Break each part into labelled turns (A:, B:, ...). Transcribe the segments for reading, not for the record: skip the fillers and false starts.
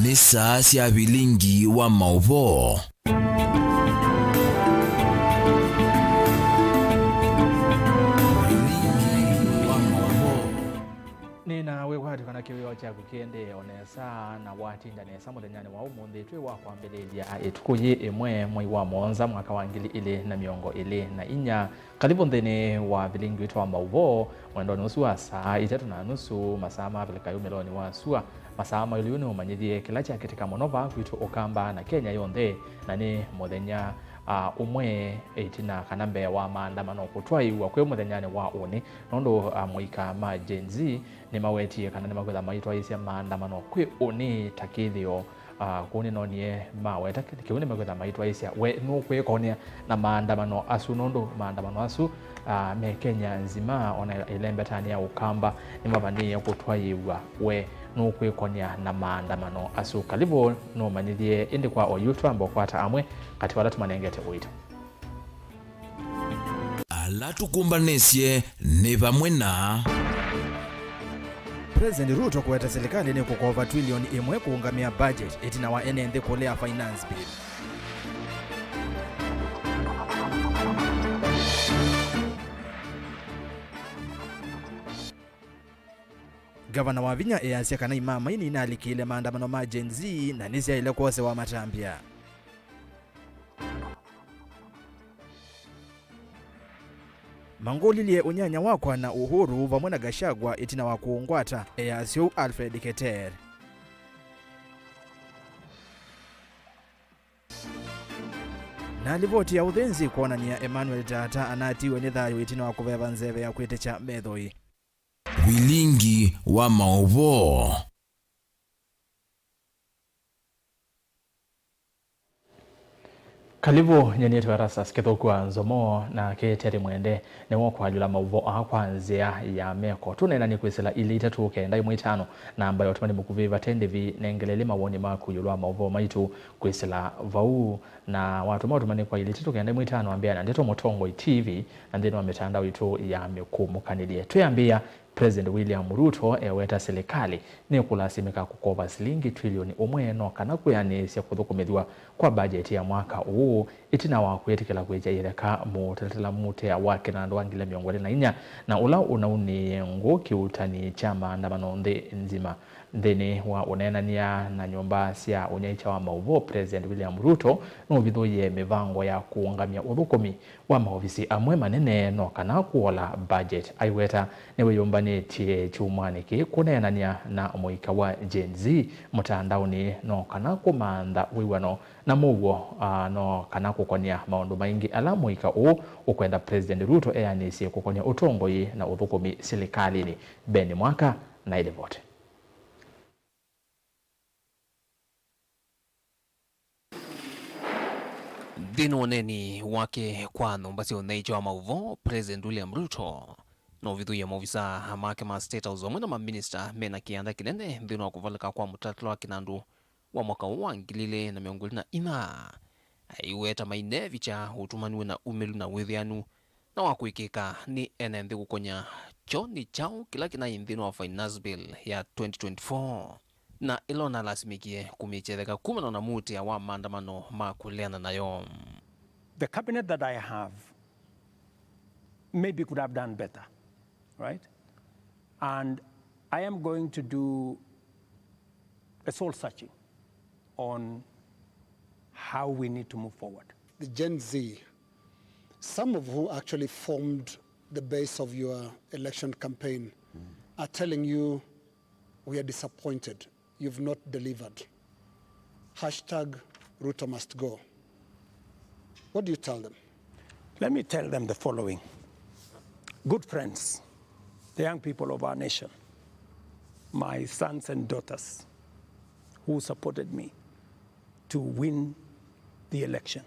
A: ni saa cia bilingi wa mauvo.
B: Nina wewadi kana kiwio cha kukiende onesa na watinda nesa muthenyani wa umuthi twi wa kwambiriria itukuyi imwe mwai wa monza mwaka wa 2024 karibu nthini wa bilingi witu wa mauvo mwendo nusu wa saa 3:30 masaa mabilika yumeloni wa sua masaa mayuliuni umanyithie kila cha kitika monova kwitu ukamba na Kenya yonthe na ni muthenya umwe itina kanambe wa maandamano kutwaiwa kwe muthenyani wa uni nondo muika ma Gen Z ni mawetie kana ni makwetha maitwaisya maandamano kwe uni takithio kuni nonie maweta kiuni makwetha maitwaisya we no kwekonia na maandamano asu nondo maandamano asu me Kenya nzima ona ilembetani ya ukamba ni mavania kutwaiwa we no kwekonia na maandamano asu kalibo no manyithie indi kwa oyutu ambo kwata amwe kati wala tumanengete uito
A: ala tukumbanisye ni pamwe na
C: President Ruto kuweta serikali ni kukova trilioni imwe kuungamia budget itina wa NND kulea finance bill. Gavana wa Vinya easya kana imama ini inalikile maandamano ma Gen Z na nisya ile kose wa matambia. Mangolilie unyanya wakwa na Uhuru vamwe na Gachagua itina wa kuungwata easyo Alfred Keter. Na livoti ya uthenzi kuonania Emmanuel Tata anatiwe ni thayo itina wa kuveva nzeve ya kwitecha methoi.
A: bilingi wa mauvo.
B: Kalibu nyenietu warasa sikithukua nzomo na keteri mwende ni woko alula mauvo kwanzia ya meko tunena ni kwisila ili itatuke ndai mwitano na ambayo tumani mukuviva tendevi nengelele mawoni maku yulua mauvo maitu kwisila vau na watu matumani kwa ili itatuke ndai mwitano ambia na ndeto motongo TV na ndino wa mitandao itu ya mekumu kanilie tuyambia President William Ruto eweta serikali ni kulasimika kukova shilingi trilioni umwe no kana kuyanisya kuthukumithwa kwa bajeti ya mwaka huu itina wa kwetikila kweja ireka mutetela mute ya wake na andu angile miongoni na inya na ula unauni nguki utani chama andamano nzima ndeni wa unenania na nyumba sia unyaicha wa mauvo President William Ruto no vithoye mivango ya kuungamia uthukumi wa maofisi amwe manene no kana kuola budget aiweta niwe yombanetie chumwaniki kunenania na muika wa Gen Z mutandaoni no kana kumanda wiwano na muwo no kana kukonia maundu maingi ala muika ukwenda President Ruto eanisie kukonia utongoi na uthukumi serikalini Beni Mwaka na ile vote.
D: Dhinoneni wake kwano mbasi unaicho wa mauvo President William Ruto no vithu ya maofisa make ma State House wamwe na maminister mena kianda kilende dhino wa kuvalika kwa mutatlo wa kinandu wa mwaka wa 2024 aiweta maine vicha utumaniwe na umelu na withianu na wakuikika ni NND kukonya choni chao kila kina indhino wa finance bill ya 2024 na ilona lasimikie kumichetheka kumano na muti ya wa maandamano makuleana nayo.
E: The cabinet that I have maybe could have done better, right? And I am going to do a soul searching on how we need to move forward.
F: The Gen Z, some of who actually formed the base of your election campaign, are telling you, we are disappointed. You've not delivered. Hashtag Ruto must go. What do you tell them?
E: Let me tell them the following. Good friends, the young people of our nation, my sons and daughters who supported me to win the election.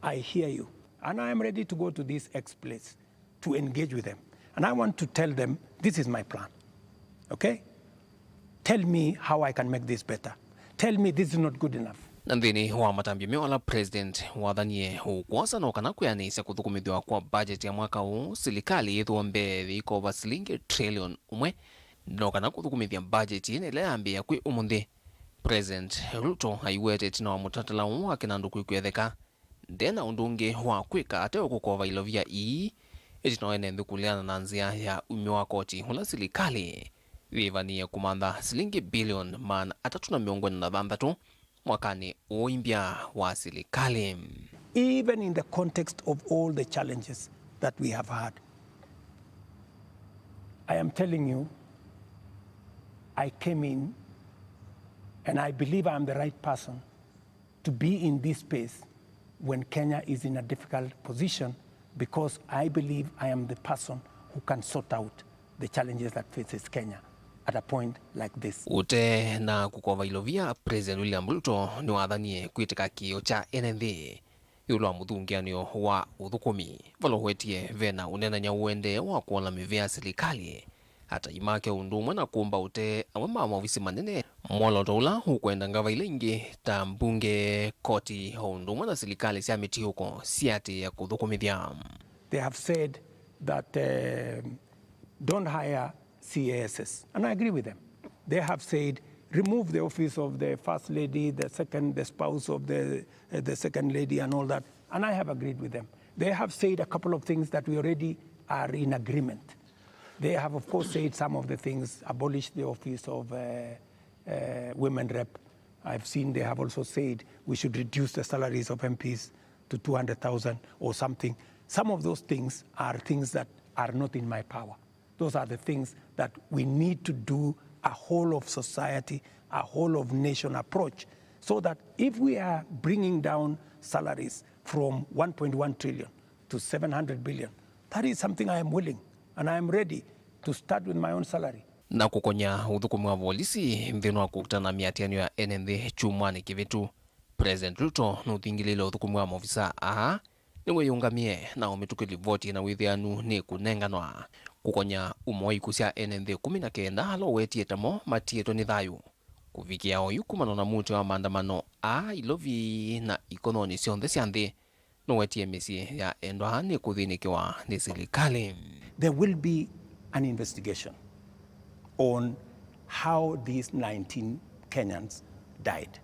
E: I hear you, and I am ready to go to this X place to engage with them. And I want to tell them, this is my plan, okay? Tell me how I can make this better. Tell me this is not good enough.
D: Nandini wa matambio wala President wadhanie ukwasa na ukana kuyanisa kuthukumithwa kwa budget ya mwaka huu serikali ithuombe thikova shilingi trillion umwe no kana kuthukumithia budget ine ile ambia kwi umuthi President Ruto aiwete tina wa mutatala wake na nduku ikwetheka ndena undungi wa kwika ateo kukova ilovia ii etino ene ndhukuliana na nzia ya umyo wa koti hula silikali vivanie kumanda silingi bilion man atatuna miongoni na dhandatu mwakani uimbia wa silikali.
E: Even in the context of all the challenges that we have had, I am telling you, I came in and I believe I'm the right person to be in this space when Kenya is in a difficult position, because I believe I am the person who can sort out the challenges that faces Kenya at a point like this.
D: Ute na kukova ilovia President William Ruto ni wathanie kuitika kio cha NND yulo muthungianio wa uthukumi valohwetie vena unenanya uende wa kuola mivea serikali hata imake undumwe na kumba ute amwe maofisi manene mwoloto ula hukwenda ngava ile ingi ta mbunge koti undumwe na serikali sia miti huko siati ya kuthukumithia.
E: They have said that don't hire CASs, and I agree with them. They have said remove the office of the first lady, the spouse of the second lady and all that, and I have agreed with them. They have said a couple of things that we already are in agreement. They have, of course, said some of the things, abolish the office of women rep. I've seen they have also said we should reduce the salaries of MPs to 200,000 or something. Some of those things are things that are not in my power. Those are the things that we need to do a whole of society, a whole of nation approach, so that if we are bringing down salaries from 1.1 trillion to 700 billion, that is something I am willing and I am ready to start with my own salary.
D: Na kukonya uthukumi wa polisi mthino wa kukutana miatiano ya NND chumani kivitu President Ruto nuthingilile uthukumi wa maofisa aha niwe yungamie na umitukili voti na withianu ni kunenganwa kukonya umoi kusia NND 19 halo wetie tamo matieto ni thayu kufikia oyu kumano na muti wa maandamano ilovi na ikononi sionthe sianthi no wetie misi ya endwa ni kuthinikiwa ni serikali.
E: There will be an investigation on how these 19 Kenyans died.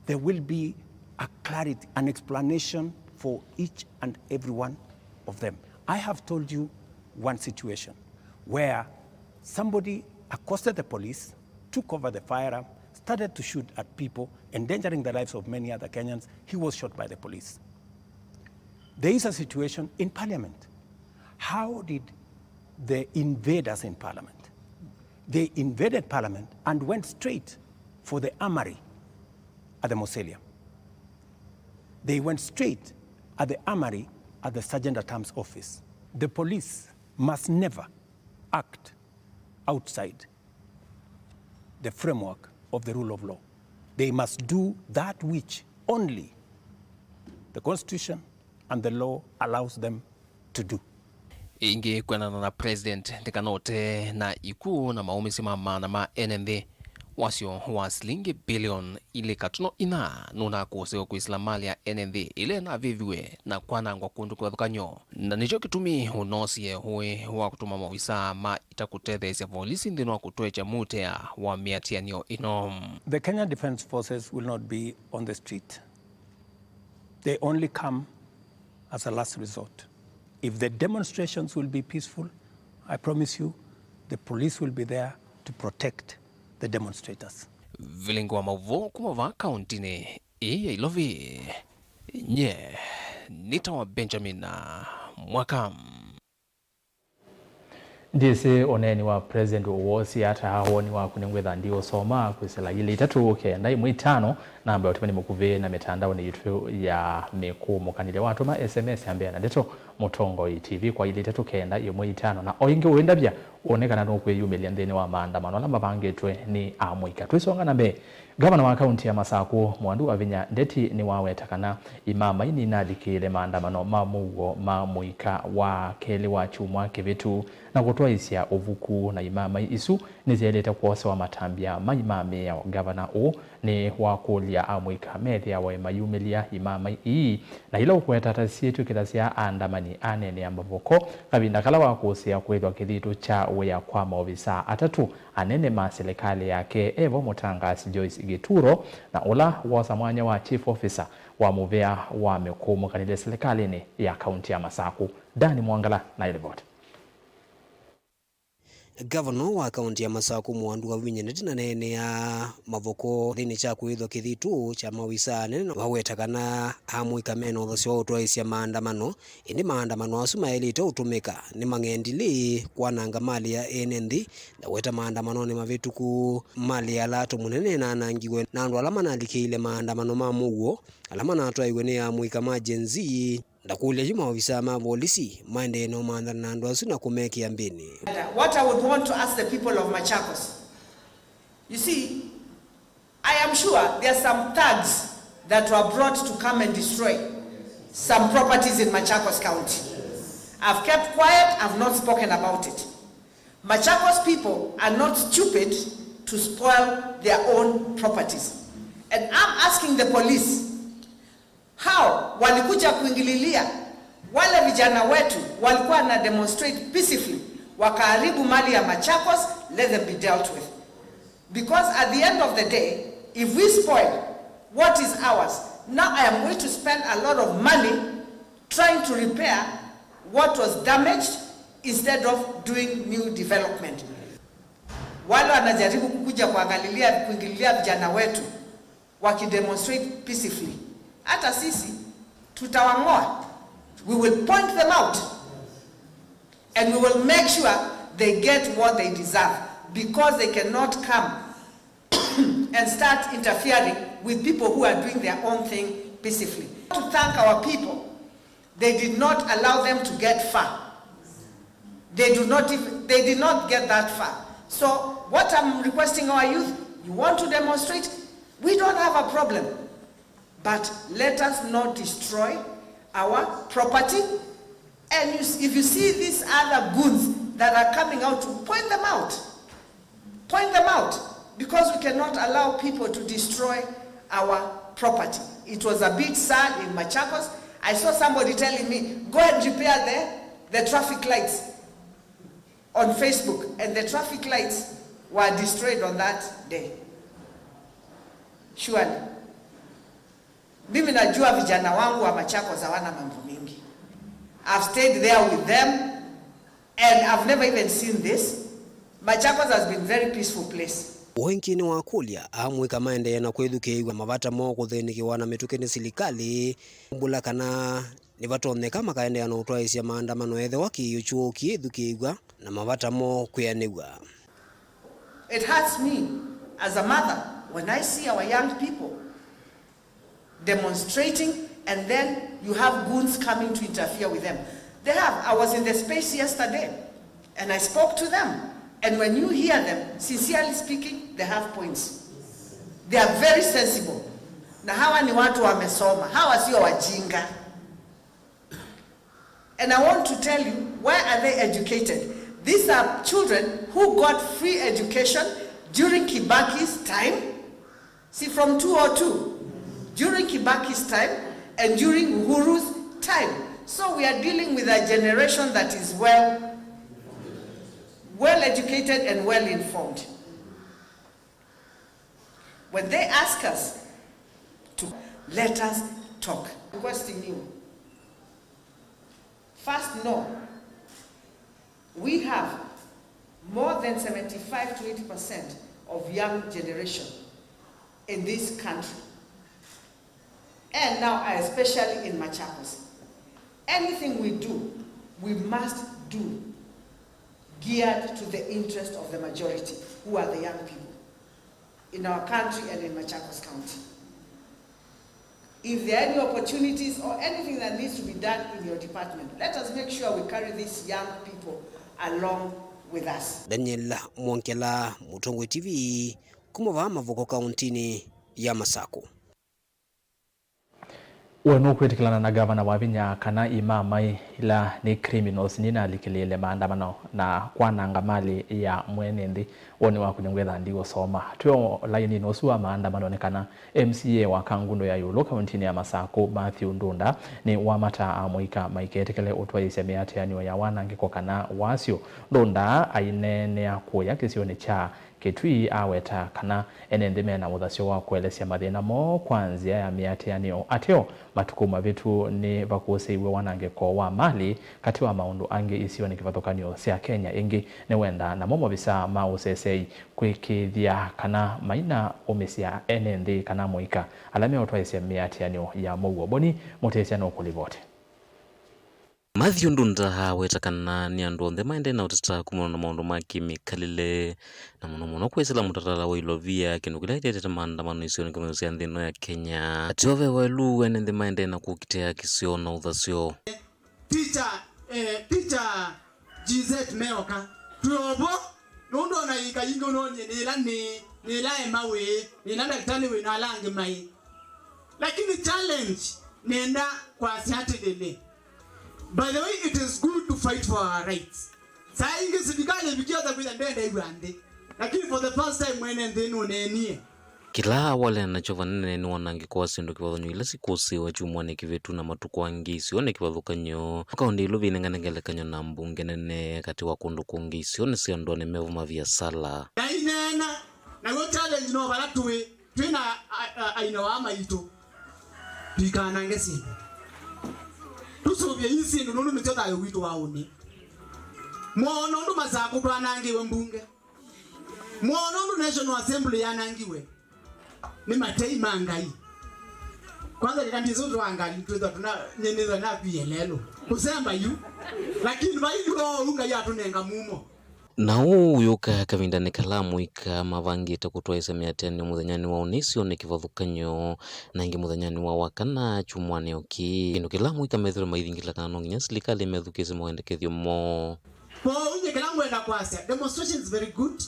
E: There will be a clarity, an explanation for each and every one of them. I have told you one situation where somebody accosted the police, took over the firearm, started to shoot at people, endangering the lives of many other Kenyans. He was shot by the police. There is a situation in Parliament. How did the invaders in Parliament? They invaded Parliament and went straight for the armory at the Mausoleum. They went straight at the armory at the Sergeant at Arms office. The police must never act outside the framework of the rule of law. They must do that which only the Constitution and the law allows them to do.
D: Ingi kwenana na President Ndekanote na iku na maumisi mama na ma NND wasio wa silingi bilion ile katuno ina nuna kuoseo kuislamali ya NND ile na viviwe na kwanangwa kundu kwa thukanyo na nicho kitumi unosie huwe wa kutuma mawisa ma itakutete isi polisi ndino wa kutoe cha mutea wa miatianio ino.
E: The Kenya Defense Forces will not be on the street. They only come as a last resort. If the demonstrations will be peaceful, I promise you, the police will be there to protect the demonstrators.
D: Vilingo wa mauvo kumava kauntine iya ilovi nye nitawa Benjamin Mwakam.
B: Ndisi oneni wa President Uwosi hata hawoni wa kunengwetha ndio soma kwisela ile itatu kenda imwe 5 namba yote mukuve na mitandao ni YouTube ya mekumu kanile watu ma SMS ambia na ndeto Mutongo TV kwa ile itatu kenda imwe 5 na oyinge uenda bya onekana no kwe yumeli ndene wa maandamano lamba bangetwe ni amwika twisonga nambe gavana wa kaunti ya Masaku Mwandu Avinya ndeti ni wawetakana imama ini nadikile maandamano mamugo mamwika wa kele wa chumwa kivitu na kutoa isia uvuku na imama isu nizeleta kuose wa matambia maimame ya gavana o ni wakulia ya amwika methia wa mayumilia imama ii na ila ukweta tasietu kitasia andamani anene ambavoko kabinda kala wa kusia kwethwa kithitu cha wea kwa maofisa atatu anene ma serikali yake Evo Mutangasi Joyce Gituro na ula wosa mwanya wa chief officer wa muvea wa mekumu kanile serikali ya kaunti ya Masaku. Dani Mwangala na report.
G: Governor wa kaunti ya Masaku Mwandu wa Winyeneti na nene ya mavoko thini cha kuithwa kithitu cha mawisa nene wawetakana amwika meno thosio utwaisya maandamano indi maandamano asu maelite utumika ni mang'endili kwananga mali ya NND na weta maandamano ni mavituku mali ya latu munene na anangiwe na andu alama nalikile maandamano mamuguo alama natwaiwe ni amwika majenzi ndakulia juma ofisa ma polisi maende no mandana na andu asu na kumekia mbini.
H: What I would want to ask the people of Machakos, you see, I am sure there are some thugs that were brought to come and destroy some properties in Machakos County. I've kept quiet, I've not spoken about it. Machakos people are not stupid to spoil their own properties. And I'm asking the police, how walikuja kuingililia wale vijana wetu walikuwa na demonstrate peacefully wakaharibu mali ya Machakos, let them be dealt with. Because at the end of the day, if we spoil what is ours, now I am going to spend a lot of money trying to repair what was damaged instead of doing new development. Wale wanajaribu kukuja kuingililia vijana wetu wakidemonstrate peacefully, hata sisi tutawang'oa. We will point them out and we will make sure they get what they deserve, because they cannot come and start interfering with people who are doing their own thing peacefully. To thank our people, they did not allow them to get far. They did not get that far. So what I'm requesting our youth, you want to demonstrate, we don't have a problem. But let us not destroy our property. And if you see these other goons that are coming out, to point them out. Point them out. Because we cannot allow people to destroy our property. It was a bit sad in Machakos. I saw somebody telling me, go and repair the traffic lights on Facebook. And the traffic lights were destroyed on that day. Surely. Mimi najua vijana wangu wa Machakos hawana mambo mingi. I've stayed there with them and I've never even seen this. Machakos has been a very peaceful place.
G: Wenkini wa kulia amwika maende na kwethukiwa mavata moko thinikiwa na mitukeni silikali mbula kana ni vatonne kama kaende ya utwaisya maandamano ethe wakiyuchuo kiethukiwa na mavata mo kuyaniwa.
H: It hurts me as a mother when I see our young people demonstrating and then you have goons coming to interfere with them. I was in the space yesterday and I spoke to them. And when you hear them, sincerely speaking, they have points. They are very sensible. Na hawa ni watu wamesoma. Hawa sio wajinga. And I want to tell you, where are they educated? These are children who got free education during Kibaki's time. See, from 202. During Kibaki's time and during Uhuru's time. So we are dealing with a generation that is well educated and well informed. When they ask us to let us talk, requesting you, first know, we have more than 75 to 80% of young generation in this country. And now, especially in Machakos. Anything we do, we must do geared to the interest of the majority, who are the young people in our country and in Machakos County. If there are any opportunities or anything that needs to be done in your department, let us make sure we carry these young people along with us.
G: Daniel Mwankela, Mutongwe TV, kumava mavoko kauntini ya Masaku.
B: wano kwetikilana na gavana wa Vinya kana imamai ila ni criminals nina alikilile maandamano na kwananga mali ya mwenendi woni wa kunyongwetha ndigo soma tuyo laini nosua maandamano nekana MCA wa Kangundo ya Yolo kaunti ya Masako Matthew Ndunda ni wamata amuika maiketekele utwaise meateanio ya wanangiko kana wasio Ndunda ainenea kuya kisione cha Kitui aweta kana enendeme na muthasyo wa kuelesya mathina mo kwanzia ya miateanio ateo matukuma vitu ni bakusiwe wanangeko wa mali kati wa maundu angi isiyo ni kivathukanio cia Kenya ingi ni wenda na momo bisa ma usesei kwikithia kana maina umesia enendi kana muika alame otwaise miateanio ya mouo boni mutesia no kulivote
I: Matthew Ndunda wetakana ni andu onthe maende na utata kumona na maundu ma kimikalile na muno kwesela mutatala wa ilovia kindu kila itete maandamano isiyo ni kimezo cia nthino ya Kenya atiove welu wene maende na kukitea kisio na uthasio
J: Teacher GZ meoka tuobo nondo na ikayingo nonye nila emawe nila daktari we na lange mai lakini challenge nenda kwa Saturday. By the way, it is good to fight for our rights. Saingi sidikale bikiaza kwa ndende ibande. Lakini for the first time when they know nenie.
I: Kila wale na chova nene ni wanangi kwa sindu kivathanyo ila sikosi wa chumwane kivetu na matukuangi sione kivathukanyo kaundi iluvi nenganengelekanyo na mbunge nene kati wa kundu kungi sione siandone mevu mavia sala
J: Nainena na go challenge no balatuwe twina aina wa maito tuikanangesi tusubye isi nunu mitota yo witu waone mwono ndo mazako twanangiwe mbunge mwono ndo National Assembly yanangiwe ni matei mangai kwanza nikambizo ndo angali tweza tuna nyeneza na bielelo kusemba yu lakini bailo unga ya tunenga mumo
I: na uyuka kavindane kalamu ika mavangita kutwaisa miateni muthanyani wa unisio ni kivathukanyo na ingi muthanyani wa wakana chumwane oki ino kalamu ika methero maithingila kana nginya serikali methukise moendekethio mo
J: po unye kalamu enda kwasa demonstration is very good,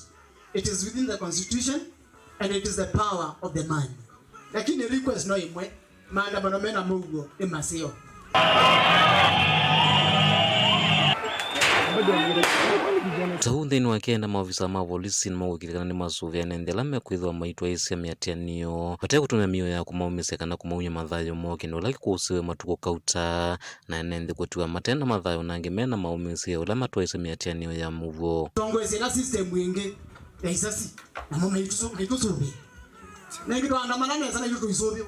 J: it is within the constitution and it is the power of the man lakini request no imwe maandamano mena mugo emasio
I: Taunde ni wakenda maofisa ma polisi na mawikirikana ni masuvia nendela mekwithwa maitwa isi ya miatianio patia kutumia mio ya kumaumise kana kumaunya mathayo moke no laki kuusiwe matuko kauta na nende kwetua matenda mathayo nangi mena maumise ula matwa isi miatianio ya muvo
J: tongwese na system wingi ya isasi na mama itusubi nengi tuandamana nesa na yutu isubi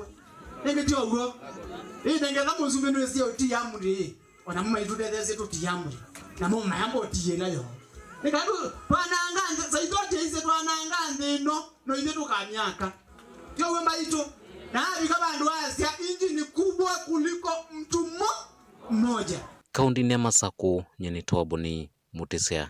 J: nengi tiwa ugo nengi thamo subi no esi oti ya muri ona mama itudethese tuti ya muri na mama yambo tiye nayo nikadu twananga saitote ise twananga ndino no inde tukanyaka kyo wemba ito na bika bandu asia inji ni kubwa kuliko mtu mmoja
I: kaundi ya Masako nyeni toboni mutesea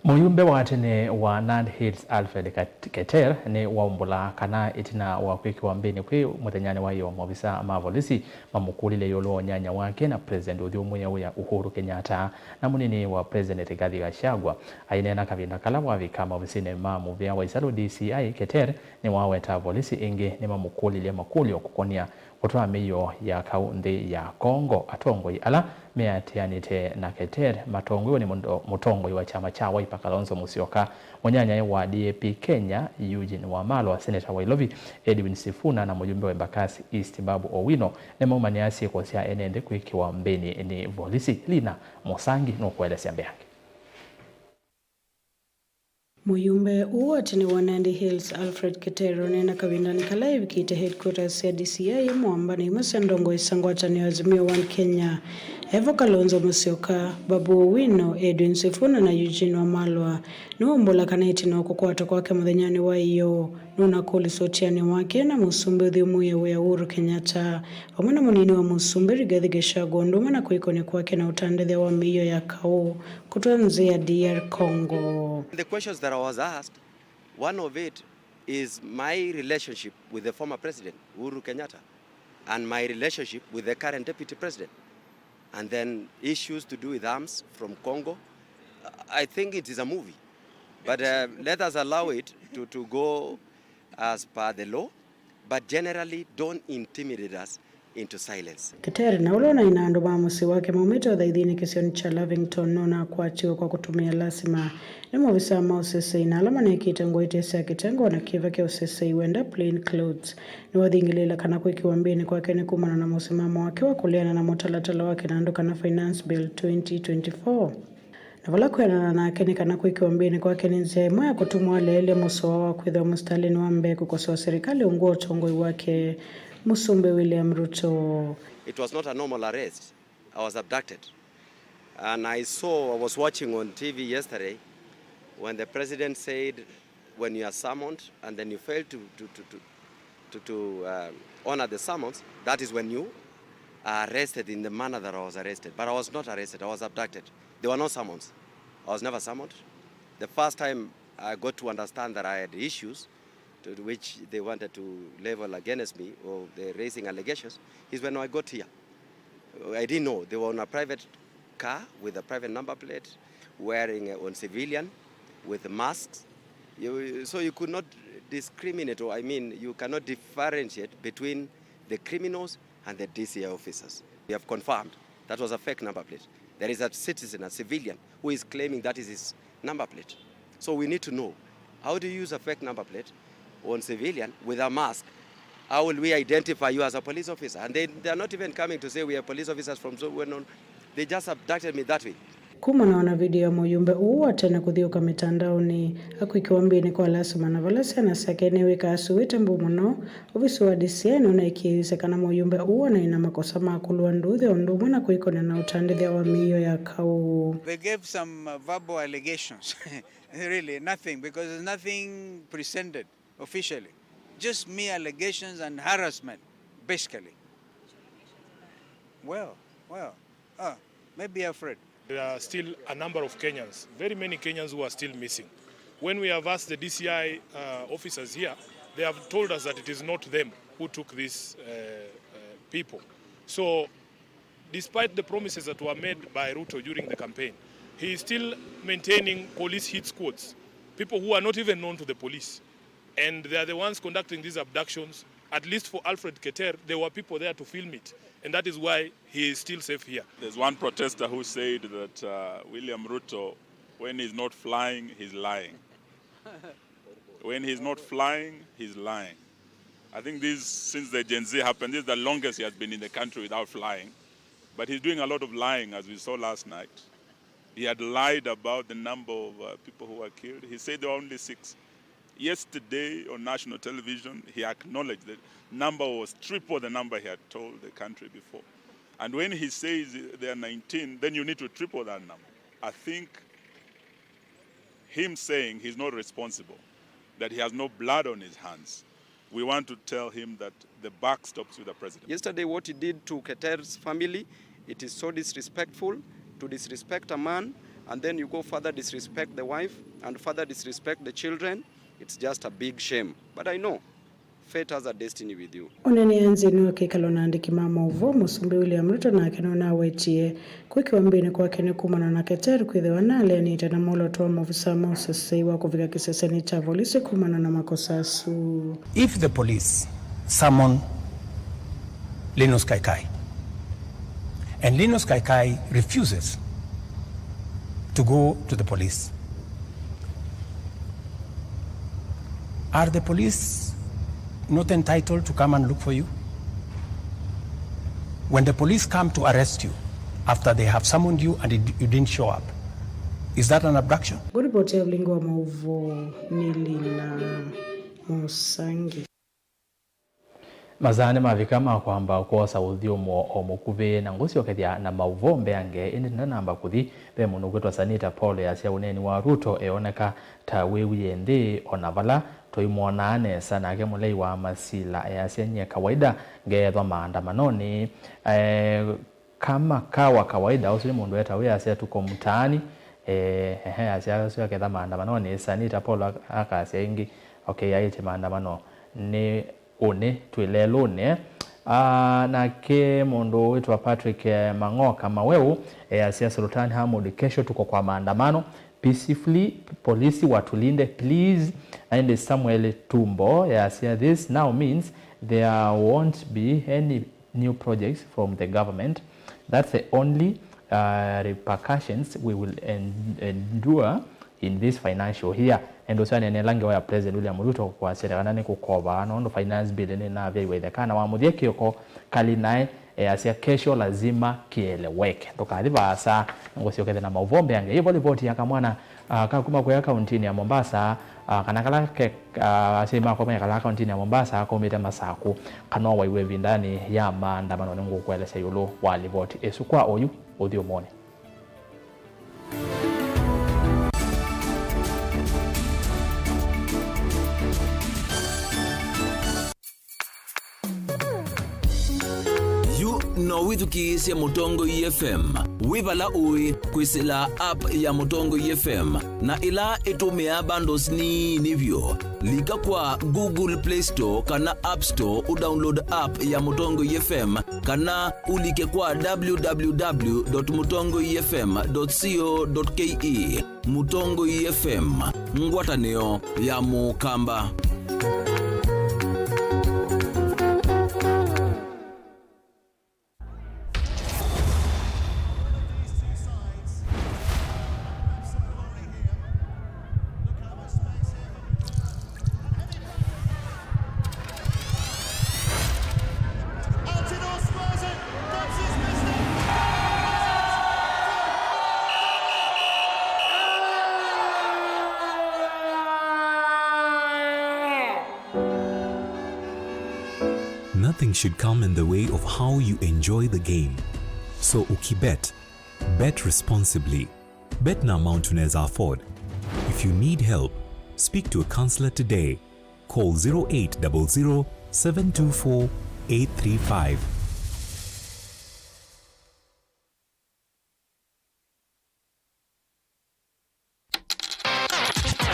B: Muyumbe wa tene wa Nandi Hills Alfred Keter ni waumbula kana itina wa kwiki wa mbini kwi mutenyani wa iyo mwabisa mavolisi mamukulile yolo nyanya wake na President Udhiumuya ya Uhuru Kenyatta na munini wa President Rigathi Gachagua ainena kavinda kala wavika mavisine mamu vya waisalo DCI Keter ni waweta volisi ingi ni mamukulile makulio kukonia kutoa miyo ya kaunti ya Kongo atongoi ala meatianite na Keter matongoi ni mutongoi wa chama cha Wiper Kalonzo Musyoka munyanya wa DAP Kenya Eugene Wamalwa Senator wa Ilovi Edwin Sifuna na mujumbe wa Embakasi East Babu Owino ne maumaniasi kwa enende kwikiwa mbeni ni volisi Lina Mosangi no kuelesea mbeyake
K: Muyumbe uwatini wa Nandi Hills Alfred Ketero nena kavindani kalai wikite headquarters ya DCI mwambani imusendongo isangwatani Azimio One Kenya Evo Kalonzo Musyoka Babu Owino Edwin Sifuna na Eugene Wamalwa nuombola kanaiti na kukwata kwake muthanyani wa iyo nuna kuli sotiani wake na Musumbi Udhiumuya ya Uhuru Kenyatta wamana munini wa Musumbi Rigathi Gachagua nduma na kuikoni kwake na utandethia wa miyo ya kau kutuanzia DR Congo.
L: The questions that I was asked, one of it is my relationship with the former president Uhuru Kenyatta and my relationship with the current deputy president, and then issues to do with arms from Congo. I think it is a movie, but let us allow it to go as per the law, but generally don't intimidate us into silence.
K: Keter na ulona inaandu maamuzi wake maumito dhaidhini kisioni cha Lavington nona kuachiwa kwa kutumia lasima ni mwavisa mausese ina alama na ikitengo itese ya kitengo na kiva kia usese iwenda plain clothes ni wadhingilila kana kuikiwambini kwa kene kumana na musimamo wake wa kuliana na motalatala wake na anduka na Finance Bill 2024. Na vala kuyanana na kene kana kuikiwambini kwa kene nze moya kutumwa lele muso wa kwitha mustalini wa mbeku kwa sawa serikali unguo chongoi wake Musumbe William Ruto.
L: It was not a normal arrest. I was abducted. And I was watching on TV yesterday when the president said when you are summoned and then you fail to honor the summons, that is when you are arrested in the manner that I was arrested. But I was not arrested, I was abducted. There were no summons. I was never summoned. The first time I got to understand that I had issues to which they wanted to level against me or they're raising allegations is when I got here. I didn't know. They were on a private car with a private number plate, wearing on civilian with masks. So you could not discriminate, or you cannot differentiate between the criminals and the DCI officers. We have confirmed that was a fake number plate. There is a citizen, a civilian, who is claiming that is his number plate. So we need to know, how do you use a fake number plate on civilian with a mask? How will we identify you as a police officer? And they are not even coming to say we are police officers from so well known. They just abducted me that way.
K: Kuma naona video ya muyumbe uwa tena kuthiuka mitandaoni akuikiwambini kwa lasima na valasi anasakene weka asuwite mbumono ofisu wa DCI nona ikiisekana muyumbe uwa na ina makosa makulua nduthi ondumwe na kuikone na utandithia wa miyo ya kau.
M: They gave some verbal allegations. Really nothing, because there's nothing presented officially. Just mere allegations and harassment, basically. Well, maybe afraid.
N: There are still a number of Kenyans, very many Kenyans who are still missing. When we have asked the DCI officers here, they have told us that it is not them who took these people. So, despite the promises that were made by Ruto during the campaign, he is still maintaining police hit squads, people who are not even known to the police. And they are the ones conducting these abductions. At least for Alfred Keter, there were people there to film it. And that is why he is still safe here.
O: There's one protester who said that William Ruto, when he's not flying, he's lying. When he's not flying, he's lying. I think this, since the Gen Z happened, this is the longest he has been in the country without flying. But he's doing a lot of lying, as we saw last night. He had lied about the number of people who were killed. He said there were only 6. Yesterday on national television, he acknowledged that number was triple the number he had told the country before. And when he says there are 19, then you need to triple that number. I think him saying he's not responsible, that he has no blood on his hands, we want to tell him that the buck stops with the president.
P: Yesterday, what he did to Keter's family, it is so disrespectful to disrespect a man, and then you go further disrespect the wife and further disrespect the children. It's just a big shame. But I know fate has a destiny with you.
K: Oneni anzini wa kikalona andiki mama uvo Musumbe William Ruto na kenona wetie kuikiwambini kwa kene kumana na Keter kwithiwa na aleni tena molo toa mafisa mausasei wa kuvika kiseseni cha polisi kumana na makosa su.
E: If the police summon Linus Kaikai and Linus Kaikai refuses to go to the police, are the police not entitled to come and look for you? When the police come to arrest you after they have summoned you and you didn't show up, is that an abduction?
K: Kuripoti ya ulingo wa mauvo Nilina Musangi.
B: Mazane mavikama kwamba ukosa uthiomo omukuve na ngosi wakethia na mauvo mbeange indi na namba kuthi be muno gwetwa Sanita Paul ya cia uneni wa Ruto eoneka ta wewi ndi onavala toimwona nesa nake mulei wa masila ya cia kawaida ngethwa maandamanoni kama kawa kawaida usile mundu eta we acia tuko mtaani acia cia ketha maandamanoni Sanita Paul akacia ingi okay aite maandamano ni one twilelone na ke mundu witwa Patrick Mang'oka Maweu acia Sultan Hamud kesho tuko kwa maandamano peacefully, polisi watulinde please. And Samuel Tumbo yeah, this now means there won't be any new projects from the government. That's the only repercussions we will endure in this financial year. And also nelange wa President William Ruto kwa serikali ni kukoba no finance bill ni na vyaiwezekana wa muthie kioko kali naye asia kesho lazima kieleweke. Tukadhiba asa ngosiokethe na mauvombe yange hivyo ripoti ya kamwana kakuma kwa kaunti ya Mombasa kanakala ke asema kwa kala kaunti ya Mombasa komite masaku kano waiwe vindani ya maandamano ngo kwelesa yulo wa ripoti esukwa oyu odio mone.
A: No withukisya Mutongo FM wibala ui kwisila app ya Mutongo FM na ila itumia bundles ni nivyo lika kwa Google Play Store kana App Store udownload app ya Mutongo FM kana ulike kwa www.mutongofm.co.ke. Mutongo FM ngwataneo ya mukamba.
Q: Nothing should come in the way of how you enjoy the game. So ukibet, bet responsibly. Bet na amount unaweza afford. If you need help, speak to a counselor today. Call 0800 724 835.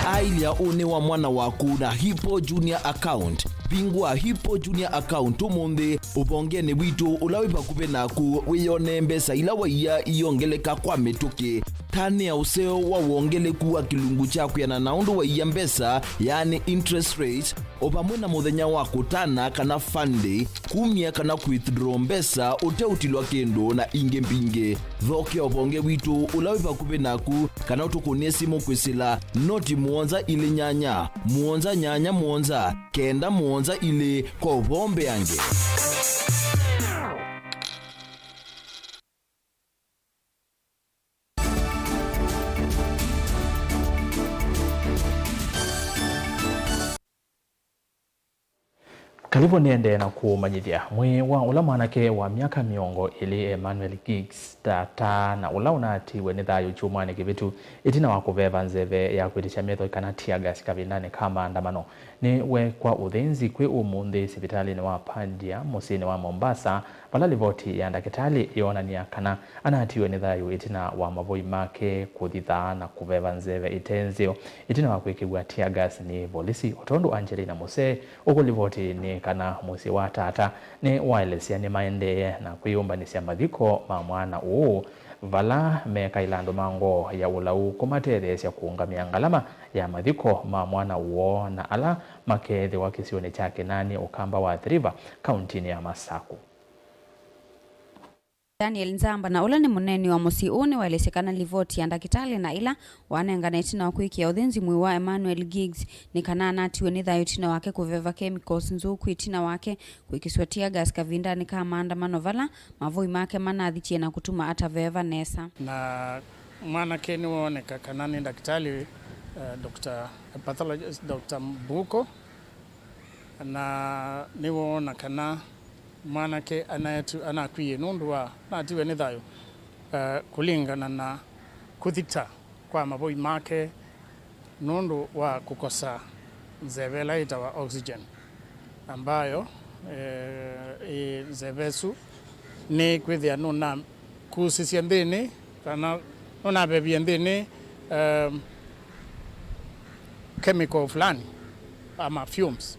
A: Ailia une wa mwana waku na Hippo Junior Account. Bingwa Hippo Junior Account umunde ubongene witu ulawipa kupe naku wiyone mbesa ila waiya iyongeleka kwa metuke. Tani ya useo wa uongele kuwa kilungu chaku ya na naundu waiya mbesa yani interest rate opamwena muthenya wa kutana kana fande kumia kana withdraw mbesa ute utilwa kendo na inge mpinge. Dhoke obonge witu ulawipa kupe naku kana utukunie simu kwisila noti muonza ile nyanya muonza nyanya muonza kenda muonza ile kwa bombe yange.
B: Kalivo niende na kumanyithia mwi wa ula mwanake wa miaka miongo ili Emmanuel Giggs tata na ula unatiwe ni thayu chumwane kivitu itina wa kuveva nzeve ya kwitisha metho kana tear gas kavindani kama andamano ni we kwa uthenzi kwi umundi sipitali ni wa Pandia musini wa Mombasa pala livoti ya ndakitali yonania kana anatiwe ni thayu itina wa mavoi make kuthitha na kuveva nzeve itenzio itina wa kwikibwa tear gas ni polisi Otondo Angelina Muse uko livoti ni kana musi wa tata ni waelesia ni maende na kuyumbanisya mathiko ma mwana uu vala meka ilando mango ya ulau kumatetheesya kuungamia ngalama ya mathiko ma mwana uo na ala makethe wa kisioni chake nani ukamba wa River kauntini ya Masaku.
R: Daniel Nzamba na ula ni muneni wa musi uni walesekana livoti ya ndakitali na ila wanengana itina wakuikia uthenzi mwi wa Emmanuel Giggs ni kanana atiwe ni thayu itina wake kuveva chemicals nzuku itina wake kuikiswa tear gas kavindani kama andamano vala mavoi make manathichie na kutuma ataveva nesa.
S: Na mwanake ni woneka kanani ndakitali Dr. Pathologist Dr. Mbuko na ni wona kana mwanake anakwiye nundu wa natiwe ni thayu kulingana na kuthita kwa mavoi make nundu wa kukosa nzeve ita wa oxygen ambayo nzevesu ni kwithia nuna kusisya nthini kana nuna bebia nthini chemical fulani ama fumes.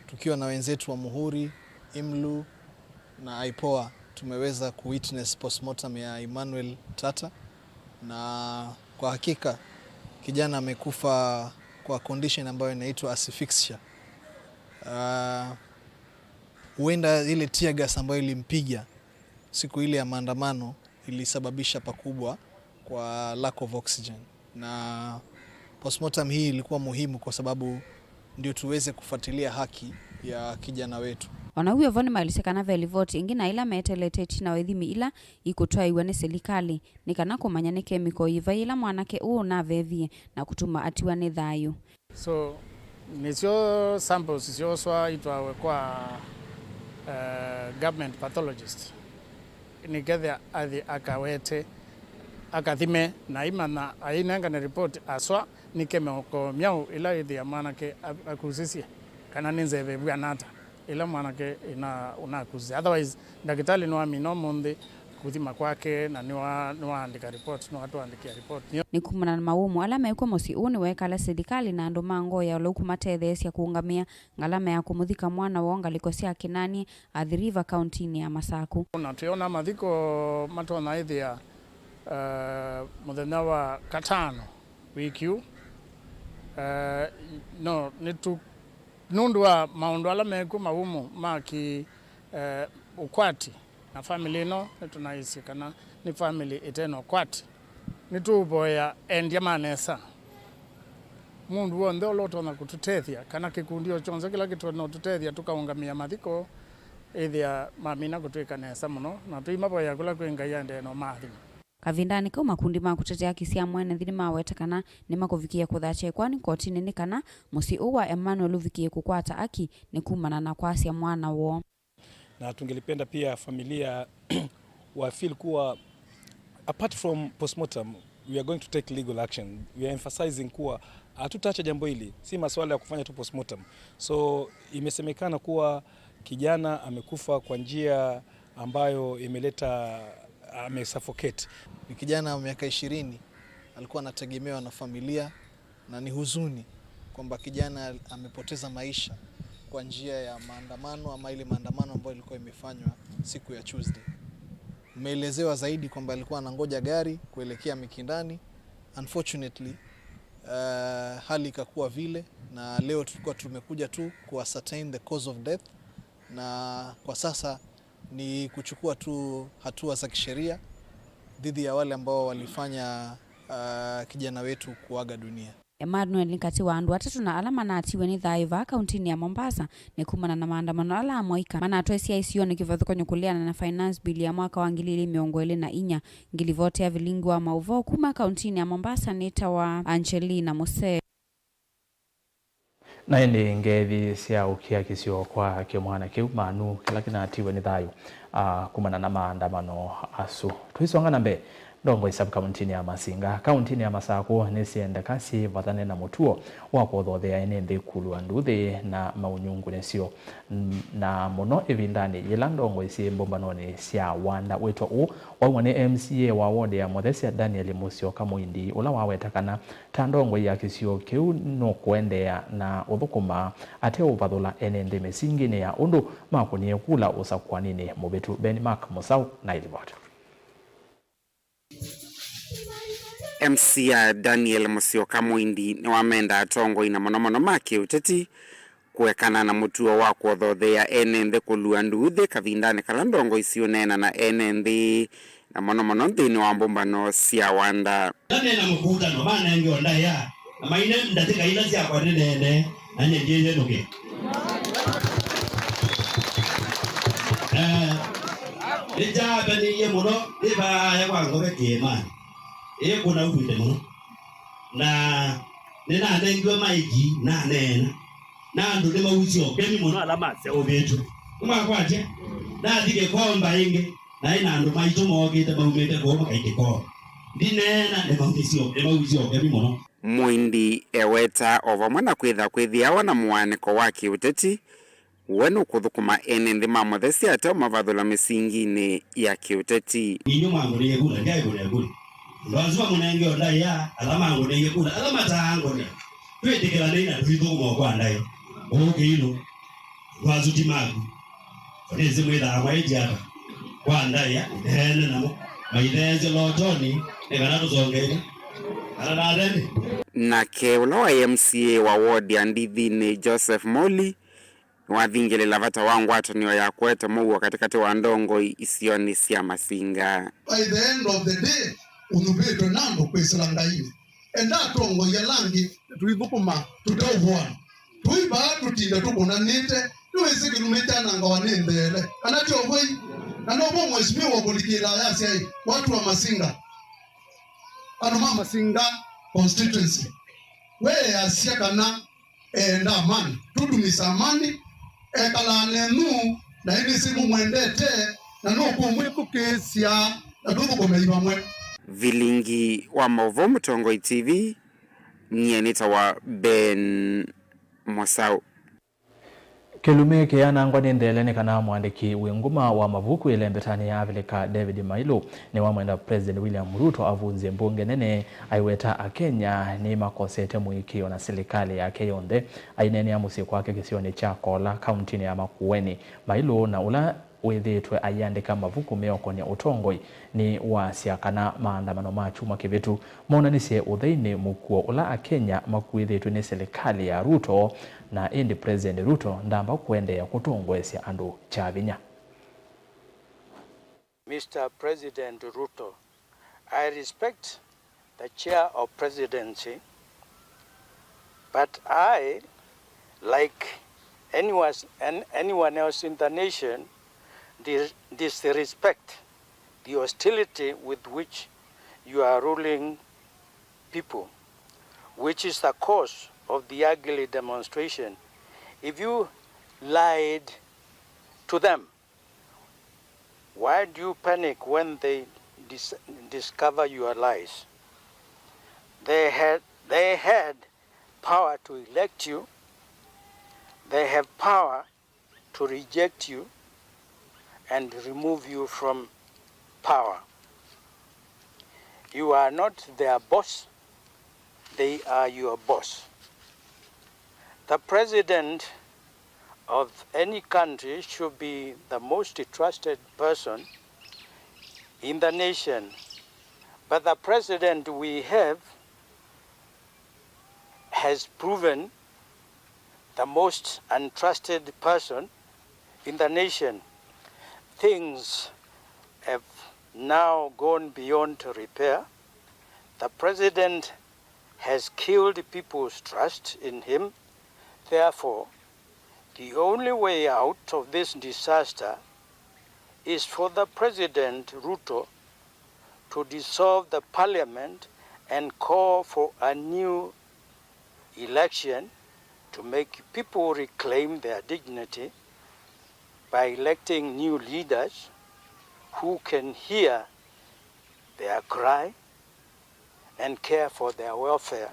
T: Tukiwa na wenzetu wa Muhuri, IMLU na IPOA tumeweza kuwitness postmortem ya Emmanuel Tata, na kwa hakika kijana amekufa kwa condition ambayo inaitwa asphyxia. Huenda ile tear gas ambayo ilimpiga siku ile ya maandamano ilisababisha pakubwa kwa lack of oxygen, na postmortem hii ilikuwa muhimu kwa sababu ndio tuweze kufuatilia haki ya kijana wetu.
R: Ona huyo voni malisekana velivoti ingina ila metelete china wethimi ila ikutoa iwe ni serikali nikana kumanya ni chemical iva ila mwanake uu na vevie na kutuma atiwa ni thayu.
S: So nisio samples sio swa itwawe kwa government pathologist nigethe athi akawete akathime na imana ainanga na report aswa ni chemical miau ila ithi ya mwanake akusisia kana ninzeve bwanata ila mwanake unakuzi. Otherwise daktari no amino monde kuthima kwake na niwaandika report no watu andikia report
R: ni kumana na maumu alama yuko mosi uni wekala serikali na ndo mango ya lokumatethesia kuungamia ngalama ya kumuthika mwana wonga likosia kinani Athi River County ni ya Masaku.
S: Na tuona mathiko matona ithia muthenya wa katano wiki no nitu nundu wa maundu ala meku maumu maki ukwati na family no tunaisi kana ni family eteno kwati nituboya endia manesa mundu wonde oloto na kututethia kana kikundio chonze kila kitu no tutethia tukaungamia mathiko ithia mamina kutwika nesa muno na tuimaboya kula kwinga yande no mathi
R: kavindani kwa makundi ma kutetea kisia mwene thini mawetekana ni makuvikia kuthache kwani kotini ni kana musi uwa Emmanuel uvikie kukwata aki ni kumana na kwasia mwana wo.
U: Na tungelipenda pia familia wa feel kuwa apart from postmortem we are going to take legal action. We are emphasizing kuwa hatutaacha jambo hili, si masuala ya kufanya tu postmortem. So imesemekana kuwa kijana amekufa kwa njia ambayo imeleta amesuffocate.
T: Ni kijana wa miaka 20, alikuwa anategemewa na familia na ni huzuni kwamba kijana amepoteza maisha kwa njia ya maandamano ama ile maandamano ambayo ilikuwa imefanywa siku ya Tuesday. Umeelezewa zaidi kwamba alikuwa anangoja gari kuelekea Mikindani. Unfortunately hali ikakuwa vile, na leo tulikuwa tumekuja tu ku ascertain the cause of death, na kwa sasa ni kuchukua tu hatua za kisheria dhidi ya wale ambao walifanya kijana wetu kuaga dunia.
R: Emmanuel ni kati wa andu watatu na alama na atiwe ni thaiva kauntini ya Mombasa ni kumana na maandamano ala amoika mana atwesi ICO ni kivathuko nyukuliana na finance bill ya mwaka wa 2024 ngilivote ya vilingu wa mauvo kuma kauntini ya Mombasa nita wa Angelina Mose.
B: Na indi ngethi cia ukia kisio kwa kimwana kiu manu kila kinatiwe ni thayu kumana na maandamano asu tuisonga nambe ndongo isab kauntini ya Masinga kauntini ya Masaku ni sienda kasi vathane na mutuo wa kuthothea ene nthi kulua nduthi na maunyungu nesio na muno evindani ila ndongo isi mbombanoni cia wanda wetwa u wa ni MCA wa ward ya Muthesia Daniel Musio Kamuindi ula wawetakana ta ndongo ya kisio kiu no kuendea na uthukuma ate uvathula ene nthi misingine ya undu makunie kula usakwanini mubetu Benmark Musau na ilibot.
V: MCA Daniel Musio Kamuindi ni wamenda atongo ina monomono make uteti kuekana na mutuo wa kuthothea ene nthi kulua nduthi kavindani kala ndongo isio nena na ene nthi na monomono nthini wa mbumbano cia wanda
W: nena mukutano maana ngio ndaya maine ndatika ila cia kwa nene na nyejeje nuke ija bani ye muno iba ya kwa ngobe kema kuna ukwite muno na nena ndengwe maiji na nena na ndo ndema ucio kemi muno alama se obetu kuma kwaje na dige kwamba inge na ina ndo maito mogite baumete ko makaite ko ndinena ndema ucio kemi muno
V: Muindi eweta ovamwana kwithia wana mwaniko wa kiuteti wenu kuthukuma ene nthi ma Muthesia ate mavathula misingine ya kiuteti
W: inyuma ngure kula ngai kula lazima munenge ondai ya alama ngone kula alama taango ne twetikira nina twithumo kwa ndai okilo wazuti magu oneze mwitha amaiji ata kwa ndai ya ene namo maithenze lotoni egana tuzongere ala ndani
V: nake ula wa MCA wa ward ya Ndithi ni Joseph Moli wathingilela vata wa ngwatanio ya kweta muguo katikati wa ndongoi isioni cia Masinga.
C: By the end of the day unubetwe nando kwesela ngaine enda tongo ya langi tuithukuma tutauhwana tuiba tutinda tubonanite tuweze kilomita nanga wanendele anatyo voi na nobo mheshimiwa kulikira yasi ai watu wa Masinga anoma Masinga constituency we asia kana enda amani tudumisa amani ekala nenu na ini simu mwendete na nokumwe kukesia na ndugu komeiba mwe.
V: Vilingi wa Movo Mtongoi TV nyenita wa Ben Mosau.
B: Kilume kiana ngwani ndelene kana mwandiki winguma wa mavuku ile mbetani ya Afrika David Mailu ni wa mwenda President William Ruto avunze mbunge nene aiweta akenya ni makosete muikio na serikali ya Keyonde ainene ya musiku wake kisioni cha Kola kaunti ya Makueni. Mailu na ula wethitwe ayandika mavuku meoko ni utongoi ni wasiakana maandamano machuma kivitu monanisie uthaini mukuo ula akenya makuithitwe ni serikali ya Ruto na indi President Ruto ndamba kuendea kutongwesya andu chavinya.
D: Mr. President Ruto, I respect the chair of presidency, but I, like anyone else in the nation, disrespect the hostility with which you are ruling people, which is the cause of the ugly demonstration. If you lied to them, why do you panic when they discover your lies? They had power to elect you. They have power to reject you and remove you from power. You are not their boss, they are your boss. The president of any country should be the most trusted person in the nation. But the president we have has proven the most untrusted person in the nation. Things have now gone beyond repair. The president has killed people's trust in him. Therefore, the only way out of this disaster is for the President Ruto to dissolve the parliament and call for a new election to make people reclaim their dignity by electing new leaders who can hear their cry and care for their welfare.